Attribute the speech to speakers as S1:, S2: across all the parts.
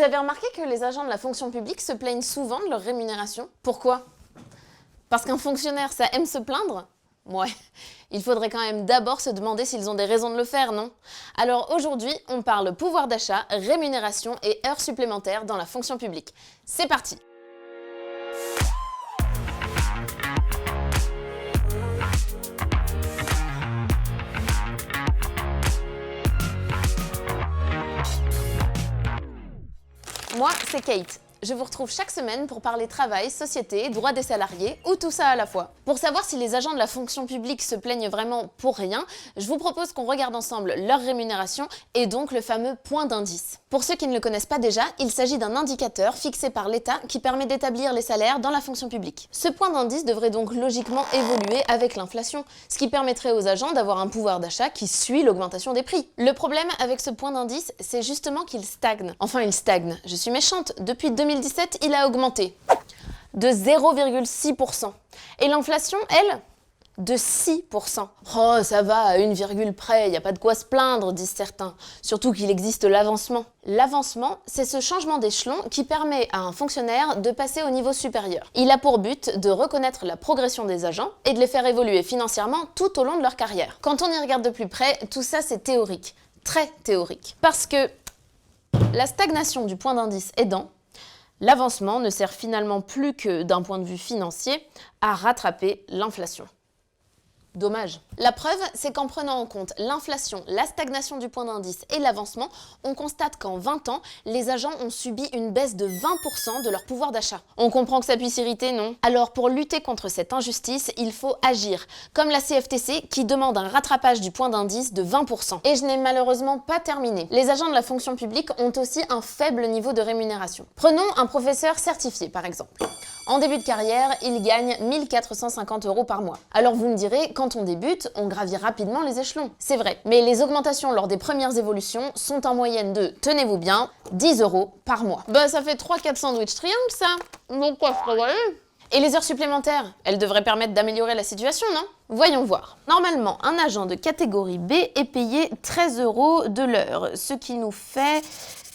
S1: Vous avez remarqué que les agents de la fonction publique se plaignent souvent de leur rémunération? Pourquoi? Parce qu'un fonctionnaire, ça aime se plaindre? Ouais, il faudrait quand même d'abord se demander s'ils ont des raisons de le faire, non? Alors aujourd'hui, on parle pouvoir d'achat, rémunération et heures supplémentaires dans la fonction publique. C'est parti! Moi, c'est Kate. Je vous retrouve chaque semaine pour parler travail, société, droits des salariés, ou tout ça à la fois. Pour savoir si les agents de la fonction publique se plaignent vraiment pour rien, je vous propose qu'on regarde ensemble leur rémunération et donc le fameux point d'indice. Pour ceux qui ne le connaissent pas déjà, il s'agit d'un indicateur fixé par l'État qui permet d'établir les salaires dans la fonction publique. Ce point d'indice devrait donc logiquement évoluer avec l'inflation, ce qui permettrait aux agents d'avoir un pouvoir d'achat qui suit l'augmentation des prix. Le problème avec ce point d'indice, c'est justement qu'il stagne. Enfin, il stagne. Je suis méchante. Depuis 2017, il a augmenté de 0,6%. Et l'inflation, elle, de 6%. Oh, ça va, à une virgule près, il n'y a pas de quoi se plaindre, disent certains. Surtout qu'il existe l'avancement. L'avancement, c'est ce changement d'échelon qui permet à un fonctionnaire de passer au niveau supérieur. Il a pour but de reconnaître la progression des agents et de les faire évoluer financièrement tout au long de leur carrière. Quand on y regarde de plus près, tout ça c'est théorique. Très théorique. Parce que la stagnation du point d'indice aidant, l'avancement ne sert finalement plus que, d'un point de vue financier, à rattraper l'inflation. Dommage. La preuve, c'est qu'en prenant en compte l'inflation, la stagnation du point d'indice et l'avancement, on constate qu'en 20 ans, les agents ont subi une baisse de 20% de leur pouvoir d'achat. On comprend que ça puisse irriter, non? Alors pour lutter contre cette injustice, il faut agir, comme la CFTC qui demande un rattrapage du point d'indice de 20%. Et je n'ai malheureusement pas terminé. Les agents de la fonction publique ont aussi un faible niveau de rémunération. Prenons un professeur certifié par exemple. En début de carrière, il gagne 1 450 € par mois. Alors vous me direz, quand on débute, on gravit rapidement les échelons. C'est vrai, mais les augmentations lors des premières évolutions sont en moyenne de, tenez-vous bien, 10 € par mois. Bah ça fait 3-4 sandwichs triangles ça. Donc quoi, Et les heures supplémentaires, elles devraient permettre d'améliorer la situation, non? Voyons voir. Normalement, un agent de catégorie B est payé 13 € de l'heure, ce qui nous fait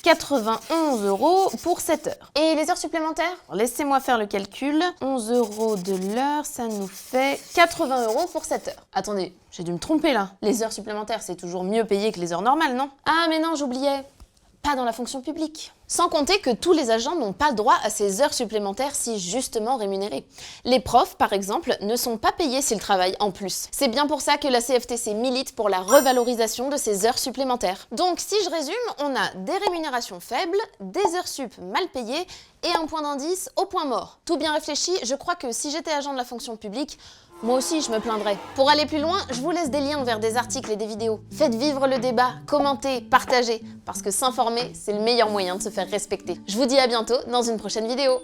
S1: 91 € pour 7 heures. Et les heures supplémentaires? Laissez-moi faire le calcul. 11 € de l'heure, ça nous fait 80 € pour 7 heures. Attendez, j'ai dû me tromper là. Les heures supplémentaires, c'est toujours mieux payé que les heures normales, non? Ah mais non, j'oubliais. Pas dans la fonction publique. Sans compter que tous les agents n'ont pas droit à ces heures supplémentaires si justement rémunérées. Les profs, par exemple, ne sont pas payés s'ils travaillent en plus. C'est bien pour ça que la CFTC milite pour la revalorisation de ces heures supplémentaires. Donc si je résume, on a des rémunérations faibles, des heures sup mal payées et un point d'indice au point mort. Tout bien réfléchi, je crois que si j'étais agent de la fonction publique, moi aussi, je me plaindrais. Pour aller plus loin, je vous laisse des liens vers des articles et des vidéos. Faites vivre le débat, commentez, partagez, parce que s'informer, c'est le meilleur moyen de se faire respecter. Je vous dis à bientôt dans une prochaine vidéo.